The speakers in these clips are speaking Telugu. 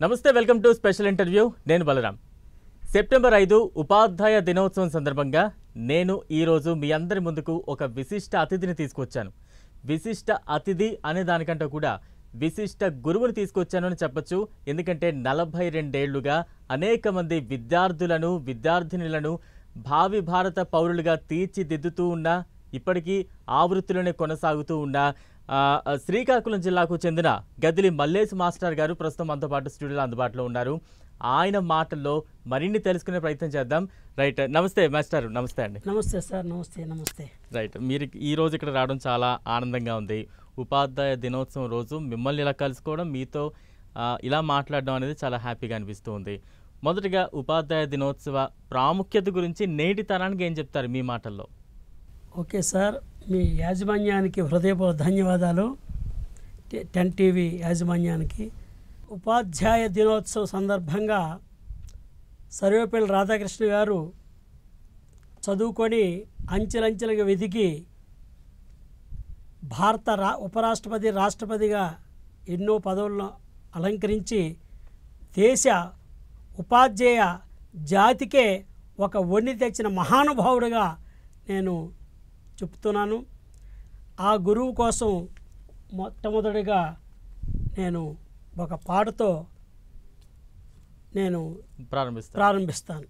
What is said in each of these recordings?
నమస్తే, వెల్కమ్ టు స్పెషల్ ఇంటర్వ్యూ. నేను బలరాం. సెప్టెంబర్ 5 ఉపాధ్యాయ దినోత్సవం సందర్భంగా నేను ఈరోజు మీ అందరి ముందుకు ఒక విశిష్ట అతిథిని తీసుకొచ్చాను. విశిష్ట అతిథి అనే దానికంటే కూడా విశిష్ట గురువుని తీసుకొచ్చాను అని చెప్పొచ్చు. ఎందుకంటే 42 ఏళ్లుగా అనేక మంది విద్యార్థులను విద్యార్థినులను భావి భారత పౌరులుగా తీర్చిదిద్దుతూ ఉన్న, ఇప్పటికీ ఆ వృత్తిలోనే కొనసాగుతూ ఉన్న శ్రీకాకుళం జిల్లాకు చెందిన గదిలి మల్లేశ్ మాస్టర్ గారు ప్రస్తుతం మనతో పాటు స్టూడియోలో అందుబాటులో ఉన్నారు. ఆయన మాటల్లో మరిన్ని తెలుసుకునే ప్రయత్నం చేద్దాం. రైట్, నమస్తే మాస్టర్. నమస్తే అండి. నమస్తే సార్. నమస్తే నమస్తే. రైట్, మీరు ఈ రోజు ఇక్కడ రావడం చాలా ఆనందంగా ఉంది. ఉపాధ్యాయ దినోత్సవం రోజు మిమ్మల్ని ఇలా కలుసుకోవడం, మీతో ఇలా మాట్లాడడం అనేది చాలా హ్యాపీగా అనిపిస్తూ ఉంది. మొదటిగా ఉపాధ్యాయ దినోత్సవ ప్రాముఖ్యత గురించి నేటి తరానికి ఏం చెప్తారు మీ మాటల్లో? ఓకే సార్, మీ యాజమాన్యానికి హృదయపూర్వక ధన్యవాదాలు. 10 టీవీ యాజమాన్యానికి. ఉపాధ్యాయ దినోత్సవ సందర్భంగా సర్వేపల్లి రాధాకృష్ణ గారు చదువుకొని అంచెలంచెలుగా వెదిగి భారత ఉపరాష్ట్రపతి, రాష్ట్రపతిగా ఎన్నో పదవులను అలంకరించి దేశ ఉపాధ్యాయ జాతికే ఒక వన్నె తెచ్చిన మహానుభావుడిగా నేను చెప్తున్నాను. ఆ గురువు కోసం మొట్టమొదటిగా నేను ఒక పాటతో నేను ప్రారంభిస్తాను.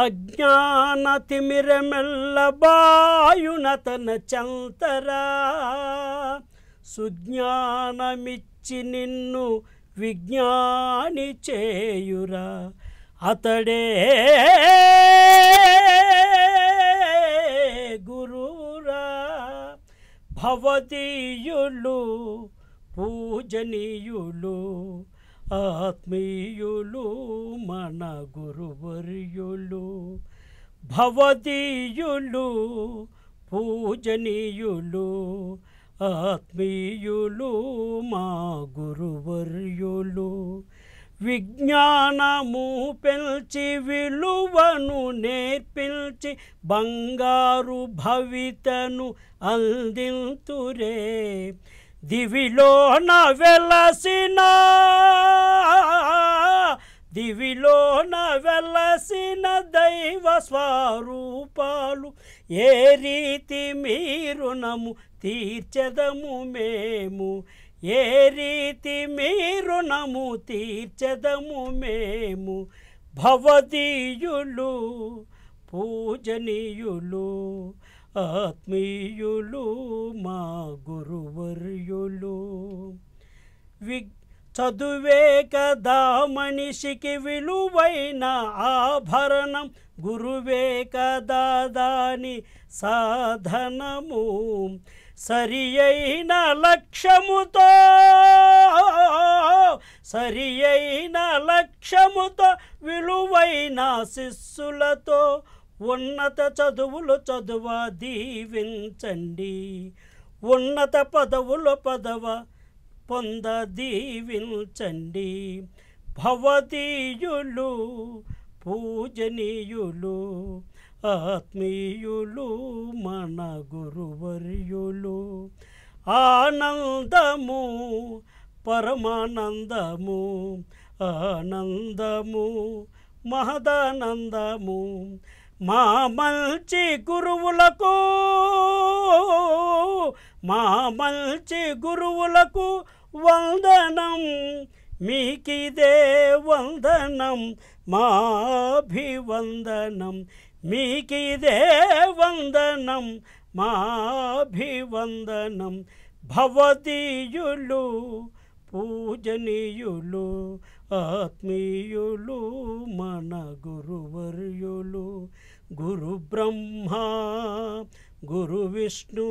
అజ్ఞాన తిమిరమెల్ల బాయునతన చంతరా, సుజ్ఞానమిచ్చి నిన్ను విజ్ఞాని చేయురా, అతడే గురురా. భవదీయులు పూజనీయులు ఆత్మీయులు మన గురువర్యులు. భవదీయులు పూజనీయులు ఆత్మీయులు మా గురువర్యులు. విజ్ఞానము పెంచి విలువను నేర్పించి బంగారు భవితను అందింతురే. దివిలోన వెలసిన దైవ స్వరూపాలు ఏ రీతి మీరు నము తీర్చెదము మేము, ఏ రీతి మీరు నము తీర్చెదము మేము. భవదీయులు పూజనీయులు ఆత్మీయులు మా గురువర్యులు. చదువే కదా మనిషికి విలువైన ఆభరణం, గురువే కదా దాని సాధనము. సరి అయిన లక్ష్యముతో విలువైన శిష్యులతో ఉన్నత చదువులు చదువ దీవించండి, ఉన్నత పదవులు పొంద దీవించండి. భవదీయులు పూజనీయులు ఆత్మీయులు మన గురువర్యులు. ఆనందము పరమానందము, ఆనందము మహదానందము మా మంచి గురువులకు వందనం. మీకిదే వందనం మాభివందనం, మీకిదే వందనం మాభివందనం. భవదీయులు పూజనీయులు ఆత్మీయులు మన గురువర్యులు. గురు బ్రహ్మ గురు విష్ణు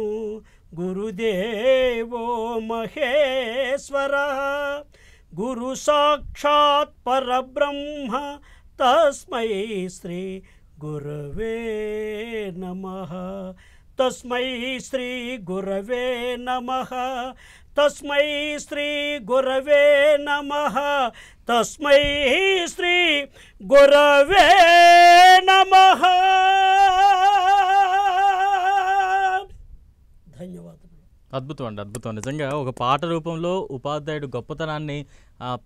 గురుదేవో మహేశ్వర, గురు సాక్షాత్ పరబ్రహ్మ తస్మై శ్రీ గురవే నమః. తస్మై శ్రీ గురవే నమః, తస్మై శ్రీ గురవే నమః, తస్మై శ్రీ గురవే నమః. ధన్యవాదాలు. అద్భుతం అండి, అద్భుతం. నిజంగా ఒక పాట రూపంలో ఉపాధ్యాయుడు గొప్పతనాన్ని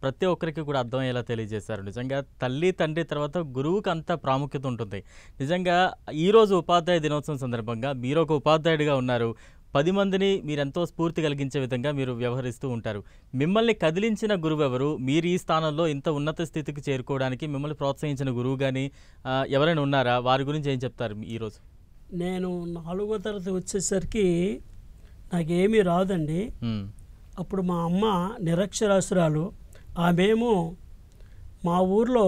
ప్రతి ఒక్కరికి కూడా అర్థమయ్యేలా తెలియజేశారు. నిజంగా తల్లి, తండ్రి తర్వాత గురువుకి అంత ప్రాముఖ్యత ఉంటుంది. నిజంగా ఈరోజు ఉపాధ్యాయ దినోత్సవం సందర్భంగా మీరు ఒక ఉపాధ్యాయుడిగా ఉన్నారు. 10 మందిని మీరెంతో స్ఫూర్తి కలిగించే విధంగా మీరు వ్యవహరిస్తూ ఉంటారు. మిమ్మల్ని కదిలించిన గురువెవరు? మీరు ఈ స్థానంలో ఇంత ఉన్నత స్థితికి చేరుకోవడానికి మిమ్మల్ని ప్రోత్సహించిన గురువు గాని ఎవరైనా ఉన్నారా? వారి గురించి ఏం చెప్తారు ఈరోజు? నేను 4వ తరగతి వచ్చేసరికి నాకేమీ రాదండి. హ్మ్. అప్పుడు మా అమ్మ నిరక్షరాస్యురాలు. ఆమెమో మా ఊర్లో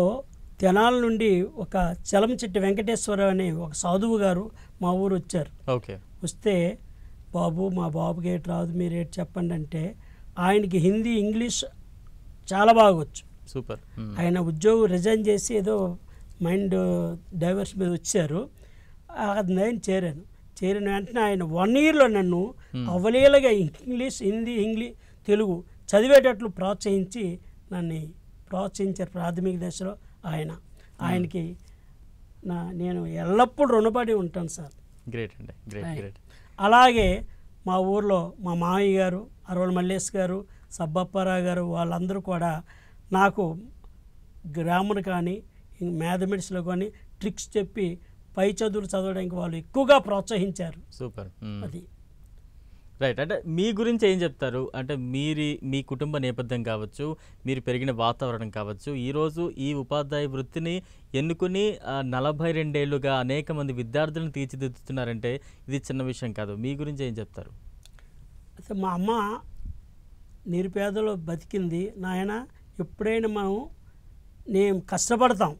తెనాల నుండి ఒక చలంచెట్టి వెంకటేశ్వరరావు అనే ఒక సాధువు గారు మా ఊరు వచ్చారు. ఓకే. వస్తే బాబు మా బాబుకి ఏటి రాదు, మీరు ఏటి చెప్పండి అంటే ఆయనకి హిందీ ఇంగ్లీష్ చాలా బాగా వచ్చు. సూపర్. ఆయన ఉద్యోగం రిజైన్ చేసి ఏదో మైండ్ డైవర్స్ మీద వచ్చారు. నేను చేరిన వెంటనే ఆయన 1 ఇయర్లో నన్ను అవలీలగా ఇంగ్లీష్, హిందీ, తెలుగు చదివేటట్లు ప్రోత్సహించి నన్ను ప్రోత్సహించారు ప్రాథమిక దశలో. ఆయనకి నేను ఎల్లప్పుడూ రుణపడి ఉంటాను సార్. గ్రేట్ అండి, గ్రేట్ గ్రేట్. అలాగే మా ఊర్లో మా మామయ్య గారు, అరవల మల్లేష్ గారు, సబ్బప్పారావు గారు వాళ్ళందరూ కూడా నాకు గ్రామర్ కానీ మ్యాథమెటిక్స్లో కానీ ట్రిక్స్ చెప్పి పై చదువులు చదవడానికి వాళ్ళు ఎక్కువగా ప్రోత్సహించారు. సూపర్. అది రైట్. అంటే మీ గురించి ఏం చెప్తారు? అంటే మీ కుటుంబ నేపథ్యం కావచ్చు, మీరు పెరిగిన వాతావరణం కావచ్చు, ఈరోజు ఈ ఉపాధ్యాయ వృత్తిని ఎన్నుకుని 42 ఏళ్లుగా అనేక మంది విద్యార్థులను తీర్చిదిద్దుతున్నారంటే ఇది చిన్న విషయం కాదు. మీ గురించి ఏం చెప్తారు? అయితే మా అమ్మ నిరుపేదలో బతికింది. నాయన ఎప్పుడైనా నేను కష్టపడతాం,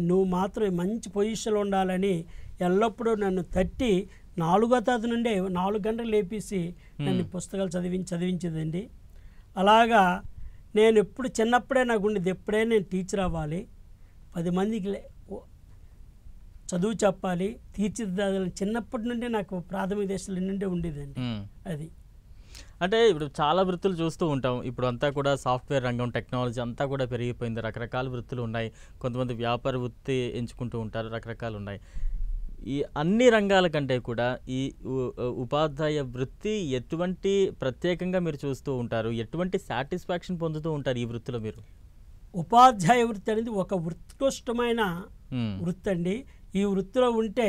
నువ్వు మాత్రం మంచి పొజిషన్లో ఉండాలని ఎల్లప్పుడూ నన్ను తట్టి 4వ తరగతి నుండే 4 గంటలు లేపేసి నన్ను పుస్తకాలు చదివించేదండి. అలాగా నేను ఎప్పుడు చిన్నప్పుడే నాకు ఉండేది, ఎప్పుడైనా నేను టీచర్ అవ్వాలి, 10 మందికి చదువు చెప్పాలి, తీర్చిదిద్దాలని చిన్నప్పటి నుండి నాకు ప్రాథమిక దశల నుండే ఉండేదండి. అది అంటే ఇప్పుడు చాలా వృత్తులు చూస్తూ ఉంటాం. ఇప్పుడు అంతా కూడా సాఫ్ట్వేర్ రంగం, టెక్నాలజీ అంతా కూడా పెరిగిపోయింది. రకరకాల వృత్తులు ఉన్నాయి. కొంతమంది వ్యాపార వృత్తి ఎంచుకుంటూ ఉంటారు, రకరకాలు ఉన్నాయి. ఈ అన్ని రంగాల కంటే కూడా ఈ ఉపాధ్యాయ వృత్తి ఎటువంటి ప్రత్యేకంగా మీరు చూస్తూ ఉంటారు? ఎటువంటి సాటిస్ఫాక్షన్ పొందుతూ ఉంటారు ఈ వృత్తిలో మీరు? ఉపాధ్యాయ వృత్తి అనేది ఒక ఉత్కృష్టమైన వృత్తి అండి. ఈ వృత్తిలో ఉంటే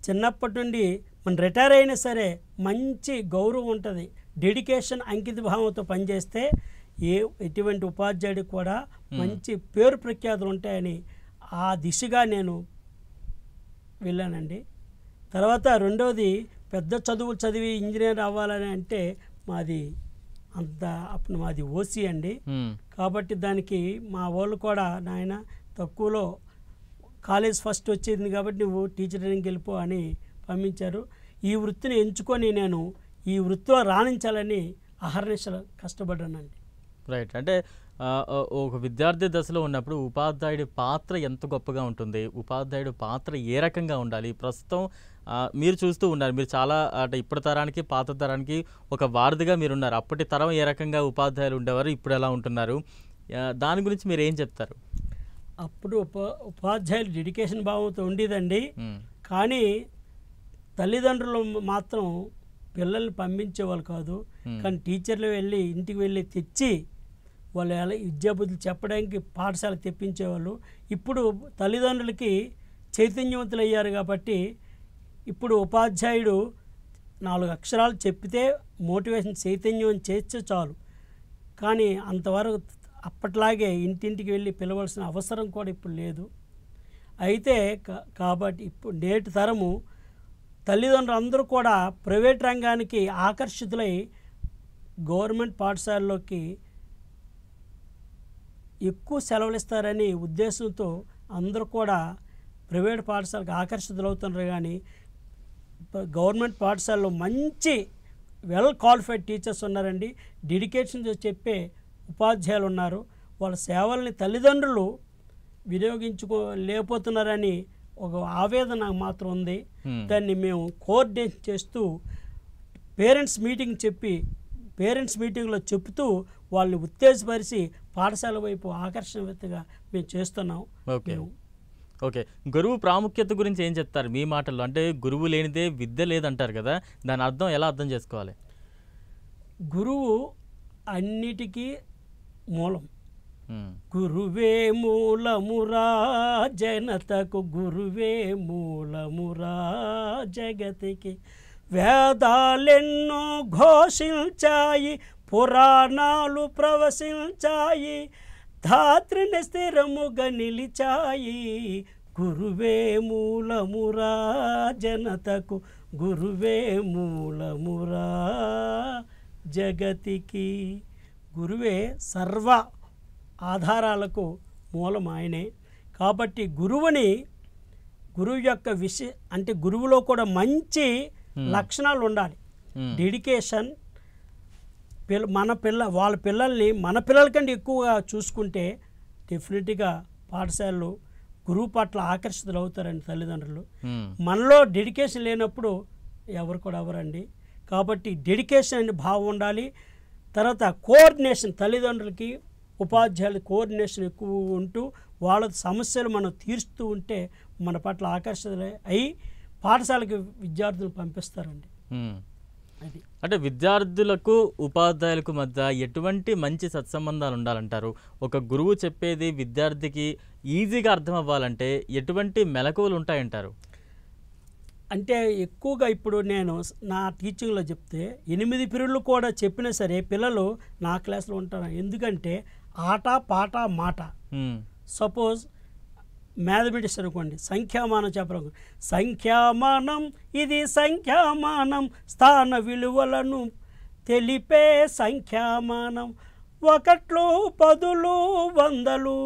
చిన్నప్పటి నుండి మనం రిటైర్ అయినా సరే మంచి గౌరవం ఉంటుంది. డెడికేషన్, అంకిత భావంతో పనిచేస్తే ఎటువంటి ఉపాధ్యాయుడికి కూడా మంచి పేరు ప్రఖ్యాతులు ఉంటాయని ఆ దిశగా నేను వెళ్ళానండి. తర్వాత రెండవది, పెద్ద చదువులు చదివి ఇంజనీర్ అవ్వాలని అంటే అప్పుడు మాది ఓసీ అండి. కాబట్టి దానికి మా వాళ్ళు కూడా నాయన తక్కువలో కాలేజ్ ఫస్ట్ వచ్చేది కాబట్టి నువ్వు టీచర్ ట్రైనింగ్కి వెళ్ళిపో అని పంపించారు. ఈ వృత్తిని ఎంచుకొని నేను ఈ వృత్తిలో రాణించాలని అహర్నిశలు కష్టపడ్డానండి. రైట్. అంటే ఒక విద్యార్థి దశలో ఉన్నప్పుడు ఉపాధ్యాయుడి పాత్ర ఎంత గొప్పగా ఉంటుంది? ఉపాధ్యాయుడి పాత్ర ఏ రకంగా ఉండాలి? ప్రస్తుతం మీరు చూస్తూ ఉన్నారు, మీరు చాలా అంటే ఇప్పటి తరానికి పాత తరానికి ఒక వారధిగా మీరున్నారు. అప్పటి తరం ఏ రకంగా ఉపాధ్యాయులు ఉండేవారు, ఇప్పుడు ఎలా ఉంటున్నారు, దాని గురించి మీరు ఏం చెప్తారు? అప్పుడు ఉపాధ్యాయులు డెడికేషన్ భావంతో ఉండేదండి. కానీ తల్లిదండ్రులు మాత్రం పిల్లల్ని పంపించేవాళ్ళు కాదు. కానీ టీచర్లు ఇంటికి వెళ్ళి తెచ్చి వాళ్ళు ఎలా విద్యాబుద్ధులు చెప్పడానికి పాఠశాల తెప్పించేవాళ్ళు. ఇప్పుడు తల్లిదండ్రులకి చైతన్యవంతులు అయ్యారు కాబట్టి ఇప్పుడు ఉపాధ్యాయుడు 4 అక్షరాలు చెప్పితే మోటివేషన్, చైతన్యం చేస్తే చాలు. కానీ అంతవరకు అప్పట్లాగే ఇంటింటికి వెళ్ళి పిలవలసిన అవసరం కూడా ఇప్పుడు లేదు. అయితే కాబట్టి ఇప్పుడు నేటి తరము తల్లిదండ్రులు అందరూ కూడా ప్రైవేట్ రంగానికి ఆకర్షితులై గవర్నమెంట్ పాఠశాలలోకి ఎక్కువ సెలవులు ఇస్తారని ఉద్దేశంతో అందరూ కూడా ప్రైవేట్ పాఠశాలకు ఆకర్షితులవుతున్నారు. కానీ గవర్నమెంట్ పాఠశాలలో మంచి వెల్ క్వాలిఫైడ్ టీచర్స్ ఉన్నారండి, డెడికేషన్తో చెప్పే ఉపాధ్యాయులు ఉన్నారు. వాళ్ళ సేవల్ని తల్లిదండ్రులు వినియోగించుకోలేకపోతున్నారని ఒక ఆవేదన మాత్రం ఉంది. దాన్ని మేము కోఆర్డినేట్ చేస్తూ పేరెంట్స్ మీటింగ్లో చెప్తూ వాళ్ళని ఉత్తేజపరిచి పాఠశాల వైపు ఆకర్షణీయతగా మేము చేస్తున్నాం. ఓకే. గురువు ప్రాముఖ్యత గురించి ఏం చెప్తారు మీ మాటల్లో? అంటే గురువు లేనిదే విద్య లేదంటారు కదా, దాని అర్థం ఎలా అర్థం చేసుకోవాలి? గురువు అన్నిటికీ మూలం. గురువే మూలమురా జనతకు, గురువే మూలమురా జగతికి. వేదాలెన్నో ఘోషించాయి, పురాణాలు ప్రవశించాయి, ధాత్రిని స్థిరముగా నిలిచాయి. గురువే మూలమురా జనతకు, గురువే మూలమురా జగతికి. గురువే సర్వ ఆధారాలకు మూలం ఆయనే. కాబట్టి గురువు యొక్క అంటే గురువులో కూడా మంచి లక్షణాలు ఉండాలి. డెడికేషన్. వాళ్ళ పిల్లల్ని మన పిల్లల కంటే ఎక్కువగా చూసుకుంటే డెఫినెట్గా పాఠశాలలు గురువు పట్ల ఆకర్షితులు అవుతారండి తల్లిదండ్రులు. మనలో డెడికేషన్ లేనప్పుడు ఎవరు కూడా అవ్వరండి. కాబట్టి డెడికేషన్ అనే భావం ఉండాలి. తర్వాత కోఆర్డినేషన్, తల్లిదండ్రులకి ఉపాధ్యాయుల కోఆర్డినేషన్ ఎక్కువ ఉంటూ వాళ్ళ సమస్యలు మనం తీరుస్తూ ఉంటే మన పట్ల ఆకర్షితులు అయ్యి పాఠశాలకి విద్యార్థులు పంపిస్తారండి. అది అంటే విద్యార్థులకు ఉపాధ్యాయులకు మధ్య ఎటువంటి మంచి సత్సంబంధాలు ఉండాలంటారు? ఒక గురువు చెప్పేది విద్యార్థికి ఈజీగా అర్థం అవ్వాలంటే ఎటువంటి మెలకువలు ఉంటాయంటారు? అంటే ఎక్కువగా ఇప్పుడు నేను నా టీచింగ్లో చెప్తే 8 పీరియడ్లు కూడా చెప్పినా సరే పిల్లలు నా క్లాస్లో ఉంటారు. ఎందుకంటే ఆట పాట మాట. సపోజ్ మ్యాథమెటిక్స్ అనుకోండి, సంఖ్యామానం చెప్పరు. సంఖ్యామానం ఇది సంఖ్యామానం, స్థాన విలువలను తెలిపే సంఖ్యామానం. 1 10 100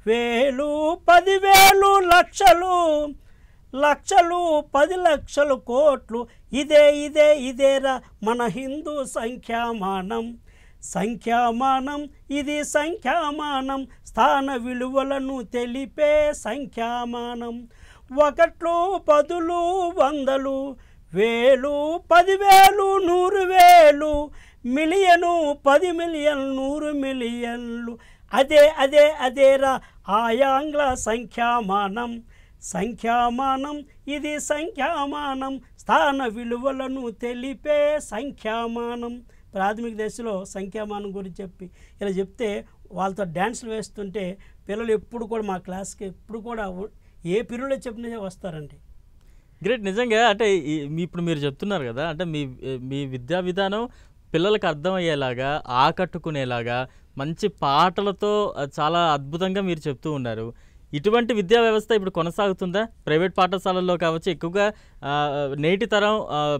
వేలు 10,000 లక్షలు, లక్షలు 10 లక్షలు కోట్లు. ఇదేరా మన హిందూ సంఖ్యామానం. సంఖ్యామానం ఇది సంఖ్యామానం, స్థాన విలువలను తెలిపే సంఖ్యామానం. 1 10 100 వేలు 10,000 100,000 మిలియను 10 మిలియన్ 100 మిలియన్లు. అదేరా ఆయాంగ్ల సంఖ్యామానం. సంఖ్యామానం ఇది సంఖ్యామానం, స్థాన విలువలను తెలిపే సంఖ్యామానం. ప్రాథమిక దశలో సంఖ్యామానం గురించి చెప్పి ఇలా చెప్తే వాళ్ళతో డ్యాన్సులు వేస్తుంటే పిల్లలు ఎప్పుడు కూడా మా క్లాస్కి ఎప్పుడు కూడా ఏ పీరియడ్లో చెప్పినా వస్తారండి. గ్రేట్. నిజంగా అంటే ఇప్పుడు మీరు చెప్తున్నారు కదా, అంటే మీ విద్యా విధానం పిల్లలకు అర్థమయ్యేలాగా, ఆకట్టుకునేలాగా మంచి పాటలతో చాలా అద్భుతంగా మీరు చెప్తూ ఉన్నారు. ఇటువంటి విద్యా వ్యవస్థ ఇప్పుడు కొనసాగుతుందా? ప్రైవేట్ పాఠశాలల్లో కావచ్చు, ఎక్కువగా నేటి తరం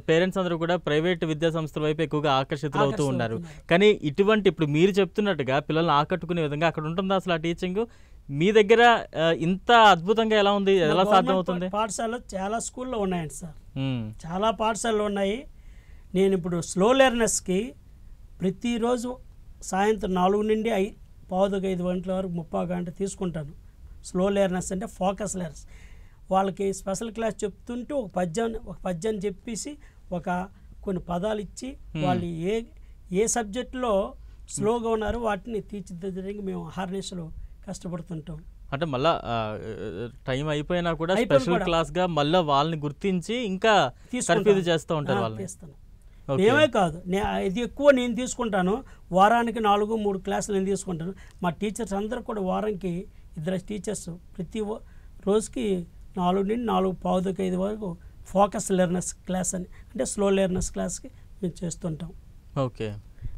పేరెంట్స్ అందరూ కూడా ప్రైవేట్ విద్యా సంస్థల వైపు ఎక్కువగా ఆకర్షితులు అవుతూ ఉన్నారు. కానీ ఇటువంటి ఇప్పుడు మీరు చెప్తున్నట్టుగా పిల్లల్ని ఆకట్టుకునే విధంగా అక్కడ ఉంటుందా అసలు ఆ టీచింగ్? మీ దగ్గర ఇంత అద్భుతంగా ఎలా ఉంది, ఎలా సాధ్యం అవుతుంది? పాఠశాలలో చాలా స్కూల్లో ఉన్నాయండి సార్, చాలా పాఠశాలలు ఉన్నాయి. నేను ఇప్పుడు స్లో లెర్నర్స్కి ప్రతిరోజు సాయంత్రం 4 నుండి 4:45 గంటల వరకు 30 గంట తీసుకుంటాను. స్లో లెర్నర్స్ అంటే ఫోకస్ లెర్నర్స్. వాళ్ళకి స్పెషల్ క్లాస్ చెప్తుంటూ ఒక పద్యాన్ని చెప్పేసి కొన్ని పదాలు ఇచ్చి వాళ్ళు ఏ సబ్జెక్టులో స్లోగా ఉన్నారో వాటిని తీర్చిదిద్దడానికి మేము హార్నెస్లో కష్టపడుతుంటాం. అంటే మళ్ళీ టైం అయిపోయినా కూడా స్పెషల్ క్లాస్గా మళ్ళీ వాళ్ళని గుర్తించి ఇంకా తర్ఫీదు చేస్తూ ఉంటారు వాళ్ళని. మేమే కాదు, ఇది ఎక్కువ నేను తీసుకుంటాను. వారానికి 4-3 క్లాసులు నేను తీసుకుంటాను. మా టీచర్స్ అందరూ కూడా వారానికి 2 టీచర్స్ ప్రతి రోజుకి 4 నుండి 4:45 వరకు ఫోకస్ లెర్నర్స్ క్లాస్ అని, అంటే స్లో లెర్నర్స్ క్లాస్కి మేము చేస్తుంటాం. ఓకే.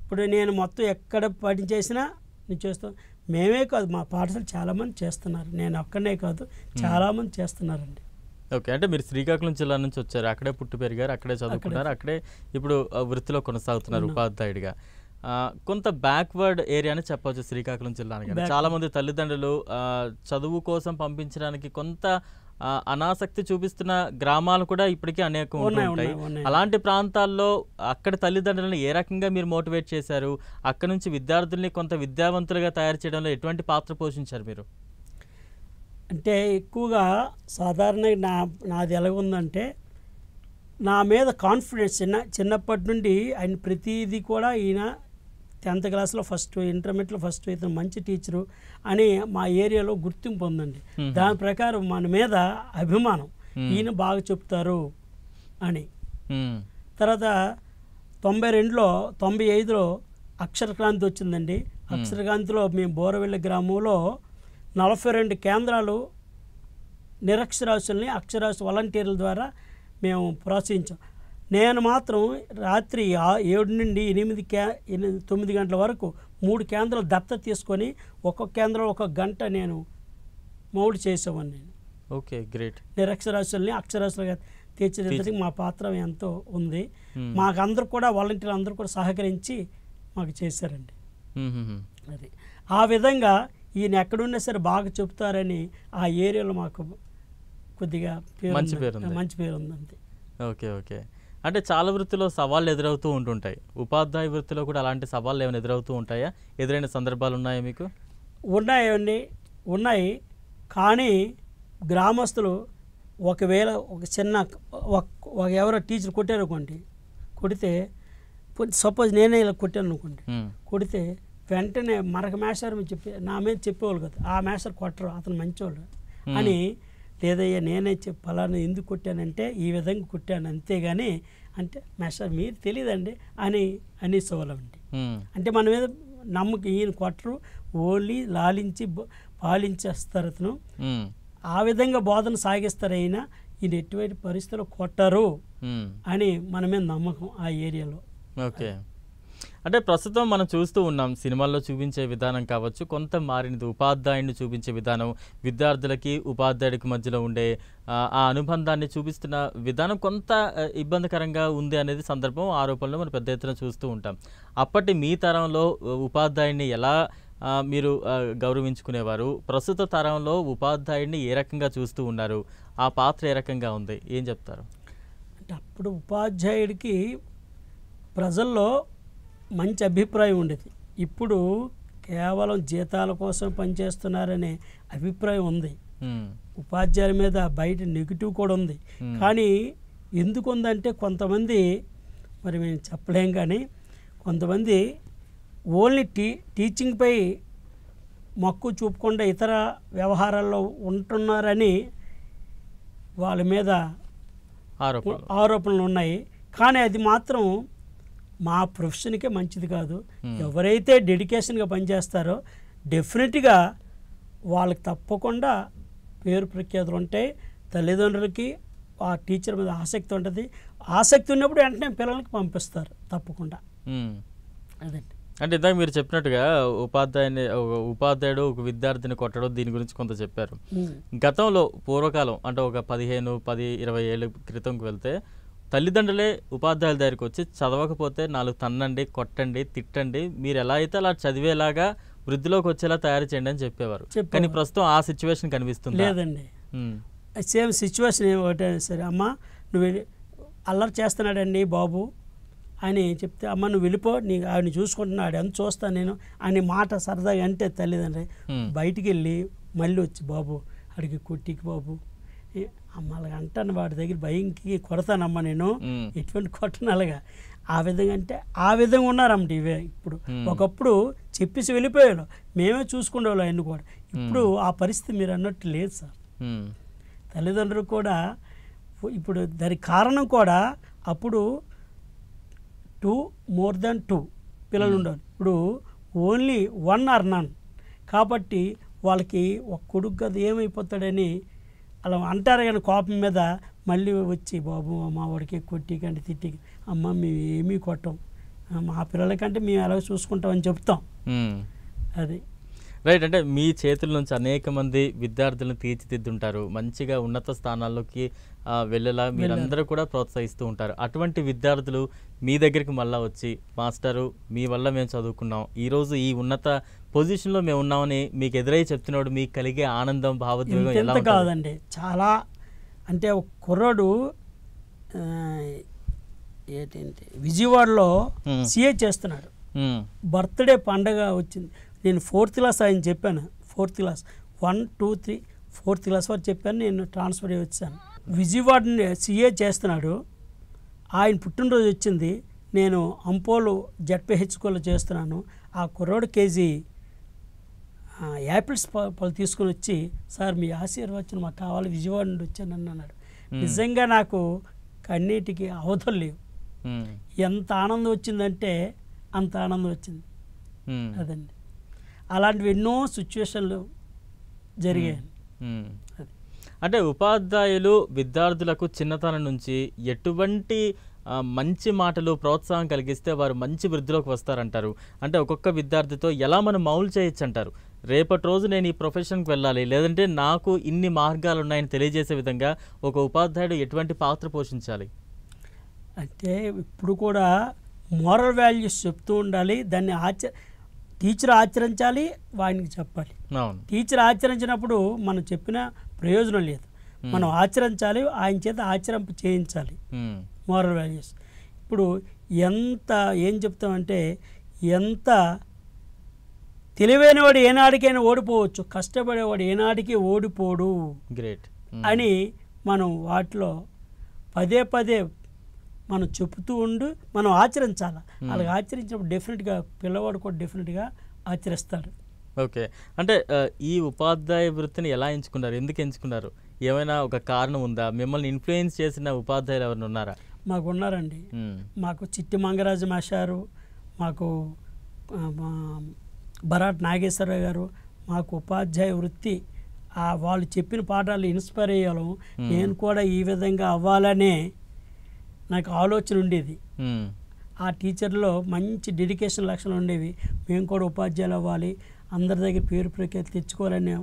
ఇప్పుడు నేను మొత్తం ఎక్కడ పని చేసినా నేను చేస్తాను. మేమే కాదు, మా పాఠశాల చాలామంది చేస్తున్నారు. నేను ఒక్కనే కాదు, చాలామంది చేస్తున్నారండి. ఓకే. అంటే మీరు శ్రీకాకుళం జిల్లా నుంచి వచ్చారు, అక్కడే పుట్టి పెరిగారు, అక్కడే చదువుకున్నారు, అక్కడే ఇప్పుడు వృత్తిలో కొనసాగుతున్నారు ఉపాధ్యాయుడిగా. కొంత బ్యాక్వర్డ్ ఏరియా అని చెప్పవచ్చు శ్రీకాకుళం జిల్లాని. చాలా మంది తల్లిదండ్రులు చదువు కోసం పంపించడానికి కొంత అనాసక్తి చూపిస్తున్న గ్రామాలు కూడా ఇప్పటికీ అనేకం ఉంటాయి. అలాంటి ప్రాంతాల్లో అక్కడ తల్లిదండ్రులను ఏ రకంగా మీరు మోటివేట్ చేశారు? అక్కడ నుంచి విద్యార్థుల్ని కొంత విద్యావంతులుగా తయారు చేయడంలో ఎటువంటి పాత్ర పోషించారు మీరు? అంటే ఎక్కువగా సాధారణంగా నాది ఎలాగుందంటే, నా మీద కాన్ఫిడెన్స్ చిన్నప్పటి నుండి ఆయన ప్రతిదీ కూడా ఈయన 10th క్లాస్లో ఫస్ట్, ఇంటర్మీడియట్లో ఫస్ట్, ఇతను మంచి టీచరు అని మా ఏరియాలో గుర్తింపు ఉందండి. దాని ప్రకారం మన మీద అభిమానం, ఈయన బాగా చెప్తారు అని. తర్వాత 92లో 95లో అక్షరక్రాంతి వచ్చిందండి. అక్షరక్రాంతిలో మేము బోరవెల్లి గ్రామంలో 42 కేంద్రాలు నిరక్షరాస్యుల్ని అక్షరాస్యు వాలంటీర్ల ద్వారా మేము ప్రోత్సహించాం. నేను మాత్రం రాత్రి 7 నుండి 9 గంటల వరకు 3 కేంద్రాలు దత్తత తీసుకొని ఒక్కొక్క కేంద్రం ఒక గంట నేను మౌడి చేసేవాడిని. నేను ఓకే, గ్రేట్. నిరక్షరాస్యుల్ని అక్షరాస్యులుగా తీర్చిదిద్దడానికి మా పాత్ర ఎంతో ఉంది. మాకందరూ కూడా వాలంటీర్లు అందరూ కూడా సహకరించి మాకు చేశారండి. అది ఆ విధంగా ఈయన ఎక్కడున్నా సరే బాగా చెప్తారని ఆ ఏరియాలో మాకు కొద్దిగా మంచి పేరు ఉంది అంతే. Okay okay. అంటే చాలా వృత్తిలో సవాళ్ళు ఎదురవుతూ ఉంటుంటాయి. ఉపాధ్యాయ వృత్తిలో కూడా అలాంటి సవాళ్ళు ఏమైనా ఎదురవుతూ ఉంటాయా? ఎదురైన సందర్భాలు ఉన్నాయా మీకు? ఉన్నాయి. కానీ గ్రామస్తులు ఒకవేళ ఒక చిన్న ఎవరో టీచర్ కొట్టారనుకోండి, కొడితే సపోజ్ నేనే ఇలా కొట్టాను అనుకోండి, కొడితే వెంటనే మరొక మేస్టర్ చెప్పి నా మీద చెప్పేవాళ్ళు కదా, ఆ మేస్టర్ కొట్టరు, అతను మంచివాళ్ళు అని, లేదయ్యా నేనే పలానా ఎందుకు కొట్టానంటే ఈ విధంగా కొట్టాను అంతేగాని అంటే మేస్టర్ మీరు తెలియదండి అని అనేసేవాళ్ళండి. అంటే మన మీద నమ్మకం, ఈయన కొట్టరు, ఓన్లీ లాలించి పాలించేస్తారు అతను, ఆ విధంగా బోధన సాగిస్తారు. అయినా ఈయన ఎటువంటి పరిస్థితుల్లో కొట్టరు అని మన మీద నమ్మకం ఆ ఏరియాలో. ఓకే. అంటే ప్రస్తుతం మనం చూస్తూ ఉన్నాం, సినిమాల్లో చూపించే విధానం కావచ్చు, కొంత మారినది. ఉపాధ్యాయుడిని చూపించే విధానం, విద్యార్థులకి ఉపాధ్యాయుడికి మధ్యలో ఉండే ఆ అనుబంధాన్ని చూపిస్తున్న విధానం కొంత ఇబ్బందికరంగా ఉంది అనేది సందర్భం, ఆరోపణలు మనం పెద్ద ఎత్తున చూస్తూ ఉంటాం. అప్పటి మీ తరంలో ఉపాధ్యాయుడిని ఎలా మీరు గౌరవించుకునేవారు? ప్రస్తుత తరంలో ఉపాధ్యాయుడిని ఏ రకంగా చూస్తూ ఉన్నారు? ఆ పాత్ర ఏ రకంగా ఉంది? ఏం చెప్తారు? అంటే అప్పుడు ఉపాధ్యాయుడికి ప్రజల్లో మంచి అభిప్రాయం ఉండేది. ఇప్పుడు కేవలం జీతాల కోసం పనిచేస్తున్నారనే అభిప్రాయం ఉంది. ఉపాధ్యాయుల మీద బయట నెగిటివ్ కూడా ఉంది. కానీ ఎందుకు ఉందంటే కొంతమంది, మరి మేము చెప్పలేం, కానీ కొంతమంది ఓన్లీ టీచింగ్పై మక్కువ చూపకుండా ఇతర వ్యవహారాల్లో ఉంటున్నారని వాళ్ళ మీద ఆరోపణలు ఉన్నాయి. కానీ అది మాత్రం మా ప్రొఫెషన్కే మంచిది కాదు. ఎవరైతే డెడికేషన్గా పనిచేస్తారో డెఫినెట్గా వాళ్ళకి తప్పకుండా పేరు ప్రఖ్యాతులు ఉంటాయి. తల్లిదండ్రులకి ఆ టీచర్ మీద ఆసక్తి ఉంటుంది. ఆసక్తి ఉన్నప్పుడు వెంటనే పిల్లలకి పంపిస్తారు తప్పకుండా. అదండి. అంటే ఇందాక మీరు చెప్పినట్టుగా ఉపాధ్యాయుడు ఒక విద్యార్థిని కొట్టడం, దీని గురించి కొంత చెప్పారు. గతంలో పూర్వకాలం అంటే ఒక 15-20 ఏళ్ళ క్రితంకి వెళ్తే తల్లిదండ్రులే ఉపాధ్యాయుల దగ్గరికి వచ్చి చదవకపోతే 4 తన్నండి, కొట్టండి, తిట్టండి, మీరు ఎలా అయితే అలా చదివేలాగా వృద్ధిలోకి వచ్చేలా తయారు చేయండి అని చెప్పేవారు. కానీ ప్రస్తుతం ఆ సిచ్యువేషన్ కనిపిస్తుంది లేదండి. సేమ్ సిచ్యువేషన్ ఏమిటంటే సరే, అమ్మ నువ్వు అల్లరి చేస్తున్నాడండి బాబు అని చెప్తే, అమ్మ నువ్వు వెళ్ళిపో, ఆవిడని చూసుకుంటున్నాడు ఎంత చూస్తాను నేను అని మాట సరదాగా అంటే తల్లిదండ్రి బయటికి వెళ్ళి మళ్ళీ వచ్చి, బాబు అడిగి కొట్టికి బాబు అమ్మ అలాగ అంటాను, వాడి దగ్గర భయంకి కొడతానమ్మా నేను, ఎటువంటి కొట్టను అలాగా. ఆ విధంగా అంటే ఆ విధంగా ఉన్నారమ్మటి ఇవే. ఇప్పుడు ఒకప్పుడు చెప్పేసి వెళ్ళిపోయాడు, మేమే చూసుకునేవాళ్ళు ఆయన కూడా. ఇప్పుడు ఆ పరిస్థితి మీరు అన్నట్టు లేదు సార్. తల్లిదండ్రులు కూడా ఇప్పుడు దానికి కారణం కూడా అప్పుడు 2 more than 2 పిల్లలు ఉండాలి. ఇప్పుడు ఓన్లీ 1 or none. కాబట్టి వాళ్ళకి ఒక కొడుకు కదా ఏమైపోతాడని అలా అంటారు. కానీ కోపం మీద మళ్ళీ వచ్చి, బాబు మా వాడికి కొట్టికంటే తిట్టి, అమ్మ మేము ఏమీ కొట్టం, మా పిల్లలకంటే మేము ఎలా చూసుకుంటామని చెప్తాం. అది రైట్. అంటే మీ చేతుల నుంచి అనేక మంది విద్యార్థులను తీర్చిదిద్దుంటారు, మంచిగా ఉన్నత స్థానాల్లోకి వెళ్ళేలా మీరందరూ కూడా ప్రోత్సహిస్తూ ఉంటారు. అటువంటి విద్యార్థులు మీ దగ్గరికి మళ్ళీ వచ్చి, మాస్టరు మీ వల్ల మేము చదువుకున్నాం, ఈరోజు ఈ ఉన్నత పొజిషన్లో మేము ఉన్నామని మీకు ఎదురై చెప్తున్నాడు, మీకు కలిగే ఆనందం, భావోద్వేగం ఎలా ఉంటుంది? కాదండి, చాలా. అంటే ఒక కుర్రాడు ఏంటంటే విజయవాడలో సిఏ చేస్తున్నాడు. బర్త్డే పండగ వచ్చింది. నేను 4th క్లాస్ ఆయన చెప్పాను, 4th క్లాస్ 1, 2, 3 4th క్లాస్ వరకు చెప్పాను. నేను ట్రాన్స్ఫర్ అయ్యి వచ్చాను. విజయవాడ సిఏ చేస్తున్నాడు. ఆయన పుట్టినరోజు వచ్చింది. నేను అంపోలు జడ్పీహెచ్ స్కూల్లో చేస్తున్నాను. ఆ కుర్రోడు కేజీ యాపిల్స్ పళ్ళు తీసుకుని వచ్చి, సార్ మీ ఆశీర్వచనం మాకు కావాలి, విజయవాడ నుండి వచ్చాను అన్నాడు. నిజంగా నాకు కన్నీటికి అవధులు లేవు. ఎంత ఆనందం వచ్చిందంటే అంత ఆనందం వచ్చింది. మ్మ్. అదండి. అలాంటివి ఎన్నో సిచ్యువేషన్లు జరిగాయి. అది అంటే ఉపాధ్యాయులు విద్యార్థులకు చిన్నతనం నుంచి ఎటువంటి మంచి మాటలు ప్రోత్సాహం కలిగిస్తే వారు మంచి వృద్ధిలోకి వస్తారంటారు? అంటే ఒక్కొక్క విద్యార్థితో ఎలా మనం మౌలు చేయొచ్చు అంటారు? రేపటి రోజు నేను ఈ ప్రొఫెషన్కి వెళ్ళాలి, లేదంటే నాకు ఇన్ని మార్గాలు ఉన్నాయని తెలియజేసే విధంగా ఒక ఉపాధ్యాయుడు ఎటువంటి పాత్ర పోషించాలి? అంటే ఇప్పుడు కూడా మోరల్ వాల్యూస్ చెప్తూ ఉండాలి. దాన్ని టీచర్ ఆచరించాలి, వానికి చెప్పాలి. అవును. టీచర్ ఆచరించినప్పుడు మనం చెప్పిన ప్రయోజనం లేదు. మనం ఆచరించాలి, ఆయన చేత ఆచరింప చేయించాలి మోరల్ వాల్యూస్. ఇప్పుడు ఏం చెప్తామంటే, ఎంత తెలివైనవాడు ఏనాడికైనా ఓడిపోవచ్చు, కష్టపడేవాడు ఏనాడికి ఓడిపోడు. గ్రేట్ అని మనం వాటిలో పదే పదే మనం చెబుతూ మనం ఆచరించాలి. అలాగే ఆచరించినప్పుడు డెఫినెట్గా పిల్లవాడు కూడా డెఫినెట్గా ఆచరిస్తాడు. ఓకే. అంటే ఈ ఉపాధ్యాయ వృత్తిని ఎలా ఎంచుకున్నారు? ఎందుకు ఎంచుకున్నారు? ఏమైనా ఒక కారణం ఉందా? మిమ్మల్ని ఇన్ఫ్లుయెన్స్ చేసిన ఉపాధ్యాయులు ఎవరైనా ఉన్నారా? మాకు ఉన్నారండి. మాకు చిట్టి మంగరాజు మాస్టారు, మాకు బరాట్ నాగేశ్వరరావు గారు, మాకు ఉపాధ్యాయ వృత్తి వాళ్ళు చెప్పిన పాఠాలు ఇన్స్పైర్ అయ్యాము. నేను కూడా ఈ విధంగా అవ్వాలనే నాకు ఆలోచన ఉండేది. ఆ టీచర్లో మంచి డెడికేషన్ లక్షణాలు ఉండేవి. మేము కూడా ఉపాధ్యాయులు అవ్వాలి, అందరి దగ్గర పేరు ప్రఖ్యాతి తెచ్చుకోవాలనే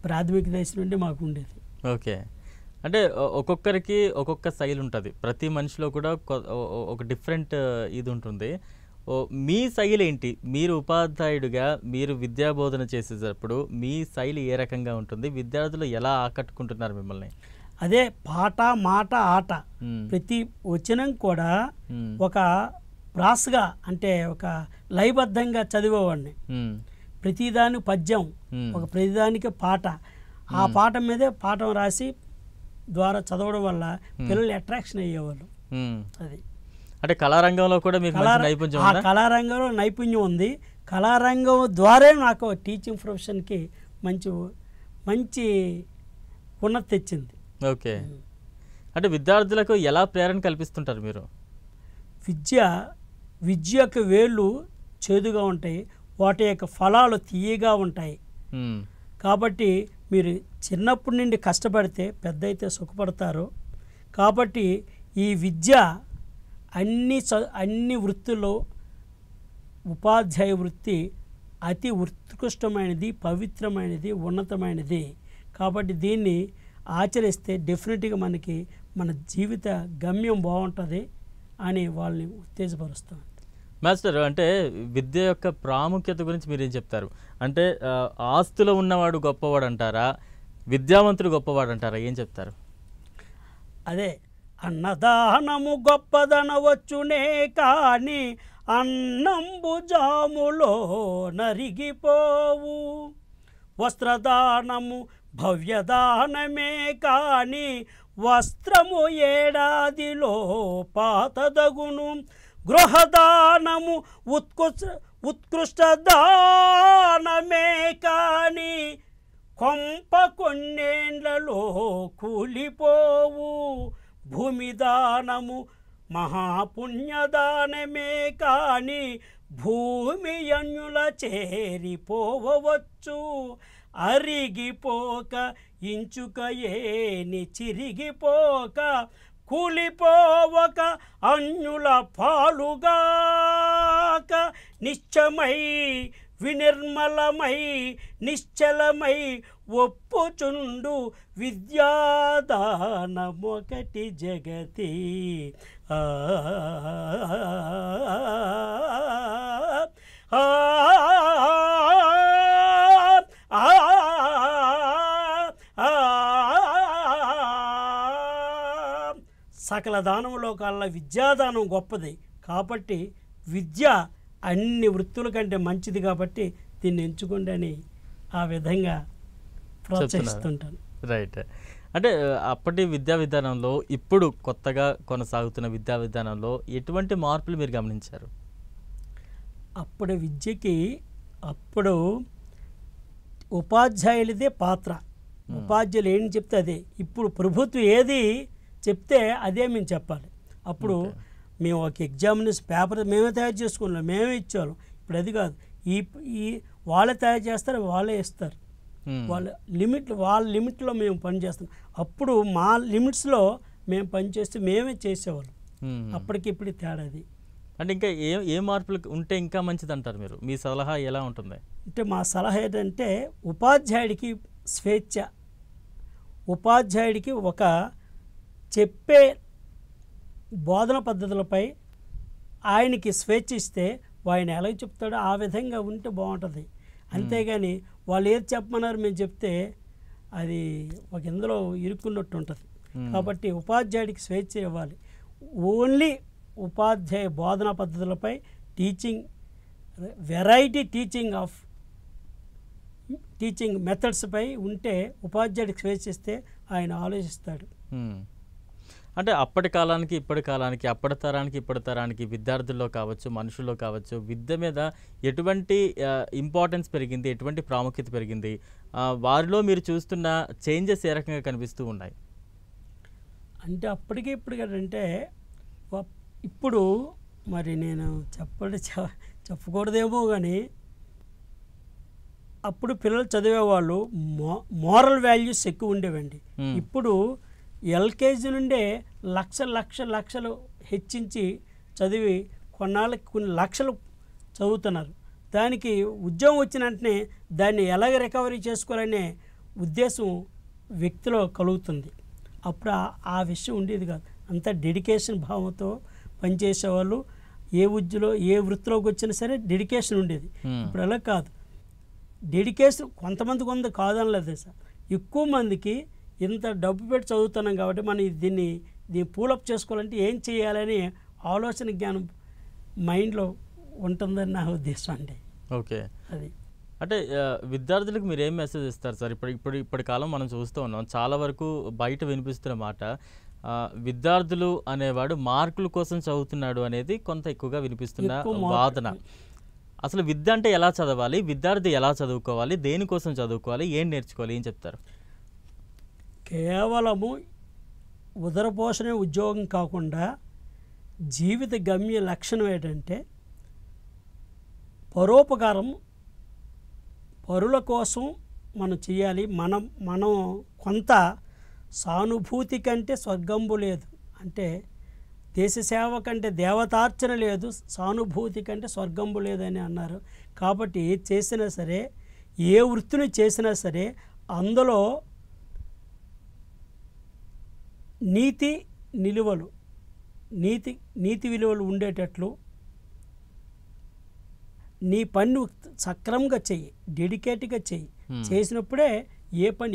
ప్రాథమిక దశ నుండి మాకు ఉండేది. ఓకే. అంటే ఒక్కొక్కరికి ఒక్కొక్క శైలి ఉంటుంది. ప్రతి మనిషిలో కూడా ఒక డిఫరెంట్ ఇది ఉంటుంది. మీ శైలి ఏంటి? మీరు ఉపాధ్యాయుడిగా మీరు విద్యాబోధన చేసేటప్పుడు మీ శైలి ఏ రకంగా ఉంటుంది? విద్యార్థులు ఎలా ఆకట్టుకుంటున్నారు మిమ్మల్ని? అదే పాట, మాట, ఆట. ప్రతి వచనం కూడా ఒక ప్రాసగా, అంటే ఒక లయబద్ధంగా చదివేవాడిని. ప్రతిదాని పద్యం, ఒక ప్రతిదానికి పాట. ఆ పాఠం మీదే పాఠం రాసి ద్వారా చదవడం వల్ల పిల్లలు అట్రాక్షన్ అయ్యేవాళ్ళు. అది అంటే కళారంగంలో కూడా మీకు నైపుణ్యం ఉందా? కళారంగంలో నైపుణ్యం ఉంది. కళారంగం ద్వారా నాకు టీచింగ్ ప్రొఫెషన్కి మంచి ఉన్నతి తెచ్చింది. ఓకే. అంటే విద్యార్థులకు ఎలా ప్రేరణ కల్పిస్తుంటారు మీరు? విద్య యొక్క వేళ్ళు చేదుగా ఉంటాయి, వాటి యొక్క ఫలాలు తీయగా ఉంటాయి. కాబట్టి మీరు చిన్నప్పటి నుండి కష్టపడితే పెద్ద అయితే సుఖపడతారు. కాబట్టి ఈ విద్య అన్ని వృత్తుల్లో ఉపాధ్యాయ వృత్తి అతి ఉత్కృష్టమైనది, పవిత్రమైనది, ఉన్నతమైనది. కాబట్టి దీన్ని ఆచరిస్తే డెఫినెట్గా మన జీవిత గమ్యం బాగుంటుంది అని వాళ్ళని ఉత్తేజపరుస్తాం. మాస్టర్, అంటే విద్య యొక్క ప్రాముఖ్యత గురించి మీరేం చెప్తారు? అంటే ఆస్తులో ఉన్నవాడు గొప్పవాడు అంటారా, విద్యావంతుడు గొప్పవాడు అంటారా? ఏం చెప్తారు? అదే అన్నదానము గొప్పదనవచ్చునే కానీ అన్నంబు జాములో నరిగిపోవు. వస్త్రదానము భవ్యదానమే కానీ వస్త్రము ఏడాదిలో పాతదగును. గృహదానము ఉత్కృష్ట దానమే కానీ కొంప కొన్నేండ్లలో కూలిపోవు. భూమిదానము మహాపుణ్యదానమే కానీ భూమి అన్యుల చేరిపోవచ్చు. అరిగిపోక ఇంచుక ఏని చిరిగిపోక కూలిపోవక అన్యుల పాలుగాక. నిశ్చమై వినిర్మలమై నిశ్చలమై ఒప్పుచుండు విద్యాదానమొకటి జగతి. సకల దానములో కల్లా విద్యాదానం గొప్పది. కాబట్టి విద్య అన్ని వృత్తుల కంటే మంచిది. కాబట్టి దీన్ని ఎంచుకోండి అని ఆ విధంగా ప్రోత్సహిస్తుంటాను. రైట్. అంటే అప్పటి విద్యా విధానంలో ఇప్పుడు కొత్తగా కొనసాగుతున్న విద్యా విధానంలో ఎటువంటి మార్పులు మీరు గమనించారు? అప్పుడు విద్యకి ఉపాధ్యాయులదే పాత్ర. ఉపాధ్యాయులు ఏం చెప్తే అదే. ఇప్పుడు ప్రభుత్వం ఏది చెప్తే అదే మేము చెప్పాలి. అప్పుడు మేము ఒక ఎగ్జామినేషన్ పేపర్ మేమే తయారు చేసుకున్నాం, మేమే ఇచ్చేవాళ్ళం. ఇప్పుడు అది కాదు, ఈ ఈ వాళ్ళే తయారు చేస్తారు, వాళ్ళే ఇస్తారు. వాళ్ళ లిమిట్లో మేము పనిచేస్తాం. అప్పుడు మా లిమిట్స్లో మేము పనిచేస్తే మేమే చేసేవాళ్ళం. అప్పటికిప్పుడు తేడా అది. అంటే ఇంకా ఏ మార్పులు ఉంటే ఇంకా మంచిది అంటారు మీరు? మీ సలహా ఎలా ఉంటుంది? అంటే మా సలహా ఏంటంటే ఉపాధ్యాయుడికి స్వేచ్ఛ, ఉపాధ్యాయుడికి ఒక చెప్పే బోధన పద్ధతులపై ఆయనకి స్వేచ్ఛ ఇస్తే ఆయన ఎలా చెప్తాడో ఆ విధంగా ఉంటే బాగుంటుంది. అంతేగాని వాళ్ళు ఏది చెప్పమన్నారు మేము చెప్తే అది ఒక ఇందులో ఇరుక్కున్నట్టు ఉంటుంది. కాబట్టి ఉపాధ్యాయుడికి స్వేచ్ఛ ఇవ్వాలి. ఓన్లీ ఉపాధ్యాయ బోధనా పద్ధతులపై టీచింగ్, వెరైటీ టీచింగ్ మెథడ్స్పై ఉంటే ఉపాధ్యాయుడికి స్వేచ్ఛ ఇస్తే ఆయన ఆలోచిస్తాడు. అంటే అప్పటి కాలానికి ఇప్పటి కాలానికి, అప్పటి తరానికి ఇప్పటి తరానికి విద్యార్థుల్లో కావచ్చు, మనుషుల్లో కావచ్చు, విద్య మీద ఎటువంటి ఇంపార్టెన్స్ పెరిగింది, ఎటువంటి ప్రాముఖ్యత పెరిగింది, వారిలో మీరు చూస్తున్న చేంజెస్ ఏ రకంగా కనిపిస్తూ ఉన్నాయి? అంటే అప్పటికి ఇప్పుడు అంటే ఇప్పుడు మరి నేను చెప్పకూడదేమో కానీ అప్పుడు పిల్లలు చదివేవాళ్ళు మోరల్ వాల్యూస్ ఎక్కువ ఉండేవండి. ఇప్పుడు ఎల్కేజీ నుండే లక్షలు హెచ్చించి చదివి కొన్నాళ్ళకి కొన్ని లక్షలు చదువుతున్నారు. దానికి ఉద్యోగం వచ్చిన వెంటనే దాన్ని ఎలాగ రికవరీ చేసుకోవాలనే ఉద్దేశం వ్యక్తిలో కలుగుతుంది. అప్పుడు ఆ విషయం ఉండేది కాదు. అంతా డెడికేషన్ భావంతో పనిచేసేవాళ్ళు. ఏ వృత్తిలోకి వచ్చినా సరే డెడికేషన్ ఉండేది. ఇప్పుడు అలా కాదు. డెడికేషన్ కొంతమందికి ఉంది, కాదనలేదు సార్. ఎక్కువ మందికి ఇంత డబ్బు పెట్టి చదువుతున్నాం కాబట్టి మనం దీన్ని పూలప్ చేసుకోవాలంటే ఏం చేయాలని ఆలోచన జ్ఞానం మైండ్లో ఉంటుందని నా ఉద్దేశం అండి. ఓకే, అది అంటే విద్యార్థులకు మీరు ఏం మెసేజ్ ఇస్తారు సార్? ఇప్పటి కాలం మనం చూస్తూ ఉన్నాం, చాలా వరకు బయట వినిపిస్తున్న మాట విద్యార్థులు అనేవాడు మార్కుల కోసం చదువుతున్నాడు అనేది కొంత ఎక్కువగా వినిపిస్తున్న వాదన. అసలు విద్య అంటే ఎలా చదవాలి, విద్యార్థి ఎలా చదువుకోవాలి, దేనికోసం చదువుకోవాలి, ఏం నేర్చుకోవాలి, ఏం చెప్తారు? కేవలము ఉదరపోషణ ఉద్యోగం కాకుండా జీవిత గమ్య లక్షణం ఏంటంటే పరోపకారం, పరుల కోసం మనం చేయాలి. మనం కొంత సానుభూతి కంటే స్వర్గంబు లేదు, అంటే దేశ సేవ కంటే దేవతార్చన లేదు, సానుభూతి కంటే స్వర్గంబు లేదని అన్నారు. కాబట్టి ఏది చేసినా సరే, ఏ వృత్తిని చేసినా సరే అందులో నీతి విలువలు ఉండేటట్లు నీ పని సక్రమంగా చెయ్యి, డెడికేట్గా చెయ్యి. చేసినప్పుడే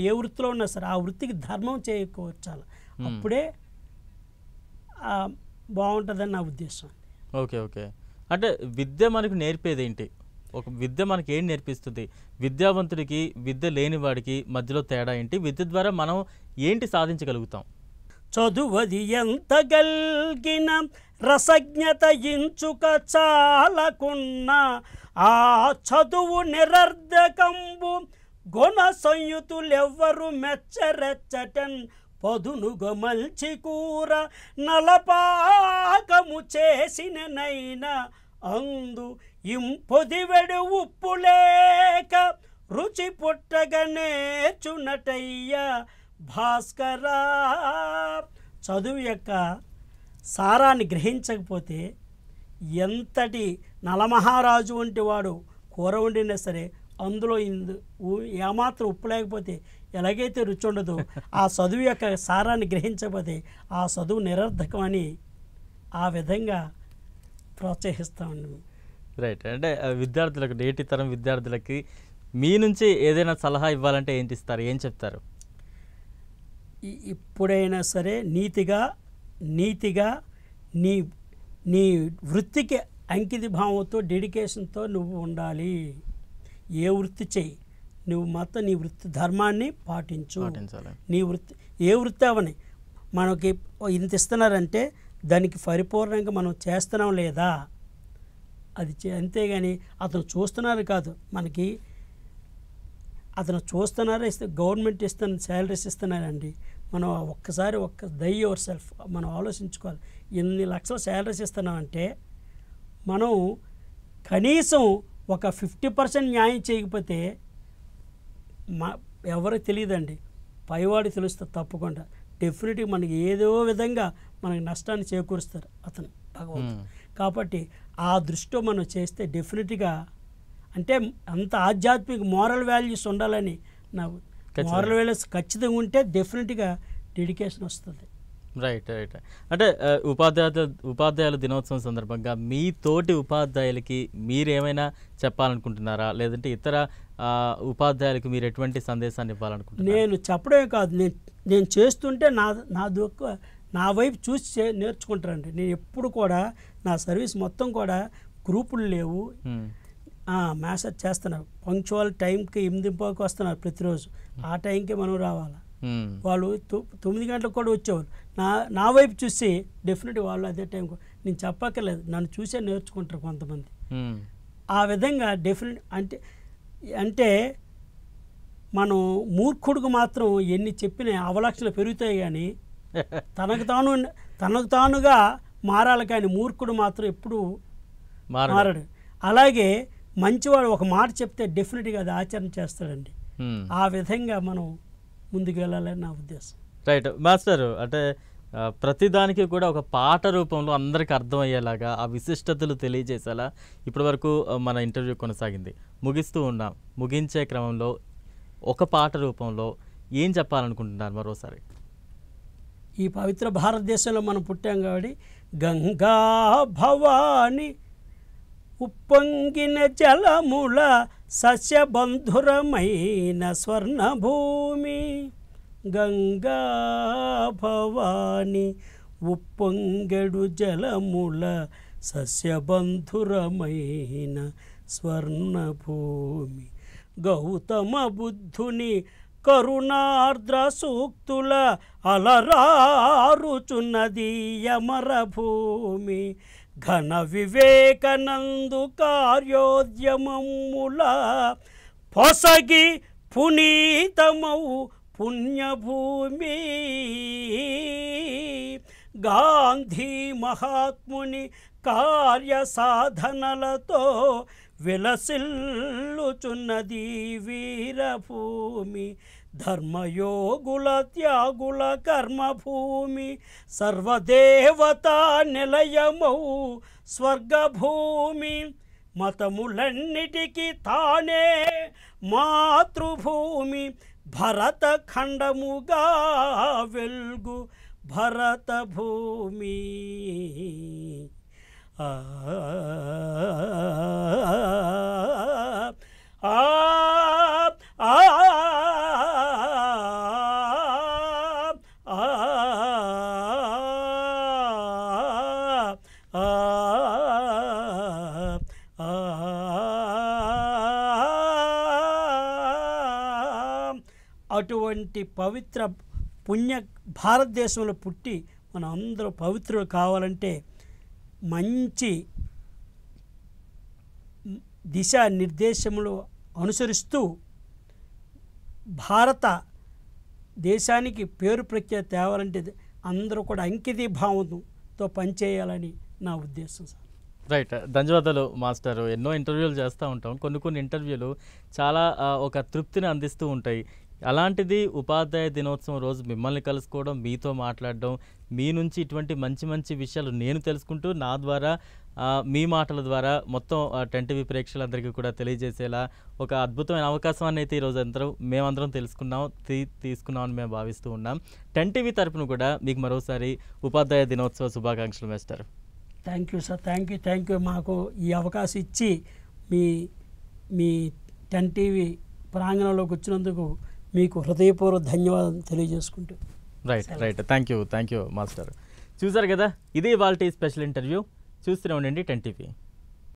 ఏ వృత్తిలో ఉన్నా సరే ఆ వృత్తికి ధర్మం చేయకపోవచ్చాలి. అప్పుడే బాగుంటుందని నా ఉద్దేశం. ఓకే. అంటే విద్య మనకు నేర్పేది ఏంటి? ఒక విద్య మనకి ఏం నేర్పిస్తుంది? విద్యావంతుడికి విద్య లేని వాడికి మధ్యలో తేడా ఏంటి? విద్య ద్వారా మనం ఏంటి సాధించగలుగుతాం? చదువది ఎంత గల్గిన రసజ్ఞత ఇంచుక చాలకున్న ఆ చదువు నిరర్ధకంబు గుణ సంయుతులెవ్వరు మెచ్చరెచ్చటన్ పదునుగ మల్చి కూర నలపాకము చేసిన నైనా అందు ఇంపొదివెడు ఉప్పు లేక రుచి పుట్టగనే చునటయ్య భాస్కరా. చదువు యొక్క సారాన్ని గ్రహించకపోతే ఎంతటి నలమహారాజు వంటి వాడు కూర వండినా సరే అందులో ఏమాత్రం ఉప్పు లేకపోతే ఎలాగైతే రుచి ఉండదో, ఆ చదువు యొక్క సారాన్ని గ్రహించకపోతే ఆ చదువు నిరర్ధకమని ఆ విధంగా ప్రోత్సహిస్తామండి. రైట్. అంటే విద్యార్థులకు, నేటి తరం విద్యార్థులకి మీ నుంచి ఏదైనా సలహా ఇవ్వాలంటే ఏంటి ఇస్తారు, ఏం చెప్తారు? ఇప్పుడైనా సరే నీతిగా నీ వృత్తికి అంకిత భావంతో డెడికేషన్తో నువ్వు ఉండాలి. ఏ వృత్తి చెయ్యి, నువ్వు మాత్రం నీ వృత్తి ధర్మాన్ని పాటించాలి. నీ వృత్తి ఏ వృత్తి అవని మనకి ఇంత ఇస్తున్నారంటే దానికి పరిపూర్ణంగా మనం చేస్తున్నాం లేదా అది అంతేగాని అతను చూస్తున్నారు కాదు, అతను చూస్తున్నారు, గవర్నమెంట్ ఇస్తున్న శాలరీస్ ఇస్తున్నారండి, మనం ఒక్కసారి దై యువర్ సెల్ఫ్ మనం ఆలోచించుకోవాలి. ఎన్ని లక్షల శాలరీస్ ఇస్తున్నామంటే మనం కనీసం ఒక 50% న్యాయం చేయకపోతే ఎవరికి తెలియదండి, పైవాడికి తెలుస్తుంది తప్పకుండా. డెఫినెట్గా మనకి ఏదో విధంగా మనకి నష్టాన్ని చేకూరుస్తారు అతను భగవంతుడు. కాబట్టి ఆ దృష్టిలో మనం చేస్తే డెఫినెట్గా అంటే అంత ఆధ్యాత్మిక మోరల్ వాల్యూస్ ఉండాలని నాకు మోరల్ వాల్యూస్ ఖచ్చితంగా ఉంటే డెఫినెట్గా డెడికేషన్ వస్తుంది. Right right. అంటే ఉపాధ్యాయుల దినోత్సవం సందర్భంగా మీ తోటి ఉపాధ్యాయులకి మీరేమైనా చెప్పాలనుకుంటున్నారా, లేదంటే ఇతర ఉపాధ్యాయులకు మీరు ఎటువంటి సందేశాన్ని ఇవ్వాలనుకుంటున్నారు? నేను చెప్పడమే కాదు, నేను చేస్తుంటే నా వైపు చూసి నేర్చుకుంటారండి. నేను ఎప్పుడు కూడా నా సర్వీస్ మొత్తం కూడా గ్రూపులు లేవు, మ్యాసేజ్ చేస్తున్నారు. పంక్చువల్ టైంకి 8:30 వస్తున్నారు ప్రతిరోజు. ఆ టైంకి మనం రావాలా. వాళ్ళు 9 గంటలకు కూడా వచ్చేవారు. నా వైపు చూసి డెఫినెట్గా వాళ్ళు అదే టైంకి నేను చెప్పక్కర్లేదు, నన్ను చూసే నేర్చుకుంటారు కొంతమంది. ఆ విధంగా డెఫినెట్ అంటే మనం మూర్ఖుడికి మాత్రం ఎన్ని చెప్పినా అవలక్షణలు పెరుగుతాయి కానీ తనకు తానుగా మారాలి, కానీ మూర్ఖుడు మాత్రం ఎప్పుడు మారడు. అలాగే మంచివాడు ఒక మాట చెప్తే డెఫినెట్గా అది ఆచరణ చేస్తాడండి. ఆ విధంగా మనం ముందుకు వెళ్ళాలని నా ఉద్దేశం. Right master. అంటే ప్రతిదానికి కూడా ఒక పాట రూపంలో అందరికీ అర్థమయ్యేలాగా ఆ విశిష్టతలు తెలియజేసేలా ఇప్పటి వరకు మన ఇంటర్వ్యూ కొనసాగింది. ముగిస్తూ ఉన్నాం. ముగించే క్రమంలో ఒక పాట రూపంలో ఏం చెప్పాలనుకుంటున్నారు మరోసారి? ఈ పవిత్ర భారతదేశంలో మనం పుట్టాం కాబట్టి గంగా భవాని ఉప్పొంగిన జలముల సస్యబంధురమైన స్వర్ణభూమి, గంగా భవాని ఉప్పొంగెడు జలముల సస్యబంధురమైన స్వర్ణభూమి, గౌతమ బుద్ధుని కరుణార్ద్ర సూక్తుల అలరారుచున్నది యమరభూమి, ఘన వివేకనందు కార్యోద్యమముల పొసగి పునీతమౌ పుణ్యభూమి, గాంధీ మహాత్ముని కార్య సాధనలతో విలసిల్లుచున్నది వీరభూమి, ధర్మయోగుల త్యాగుల కర్మభూమి, సర్వదేవతా నిలయమౌ స్వర్గభూమి, మతములన్నిటికీ తానే మాతృభూమి, భరత ఖండముగా వెల్గు భరత భూమి. అటువంటి పవిత్ర పుణ్య భారతదేశంలో పుట్టి మనం అందరూ పవిత్రులు కావాలంటే మంచి దిశా నిర్దేశములు అనుసరిస్తూ భారత దేశానికి పేరు ప్రఖ్యాతి తేవాలంటే అందరూ కూడా అంకిత భావంతో పనిచేయాలని నా ఉద్దేశం సార్. రైట్. ధన్యవాదాలు మాస్టర్. ఎన్నో ఇంటర్వ్యూలు చేస్తూ ఉంటాం. కొన్ని ఇంటర్వ్యూలు చాలా ఒక తృప్తిని అందిస్తూ ఉంటాయి. అలాంటిది ఉపాధ్యాయ దినోత్సవం రోజు మిమ్మల్ని కలుసుకోవడం, మీతో మాట్లాడడం, మీ నుంచి ఇటువంటి మంచి విషయాలు నేను తెలుసుకుంటూ నా ద్వారా మీ మాటల ద్వారా మొత్తం 10TV ప్రేక్షకులందరికీ కూడా తెలియజేసేలా ఒక అద్భుతమైన అవకాశాన్ని అయితే ఈరోజు మేమందరం తీసుకున్నామని మేము భావిస్తూ ఉన్నాం. 10TV తరపున కూడా మీకు మరోసారి ఉపాధ్యాయ దినోత్సవ శుభాకాంక్షలు master. Thank you sir. Thank you మాకు ఈ అవకాశం ఇచ్చి మీ 10TV ప్రాంగణంలోకి వచ్చినందుకు మీకు హృదయపూర్వక ధన్యవాదాలు తెలియజేసుకుంటూ. రైట్. Thank you master. చూసారు కదా, ఇది ఇవాల్టి స్పెషల్ ఇంటర్వ్యూ. చూస్తూనే ఉండండి 10TV.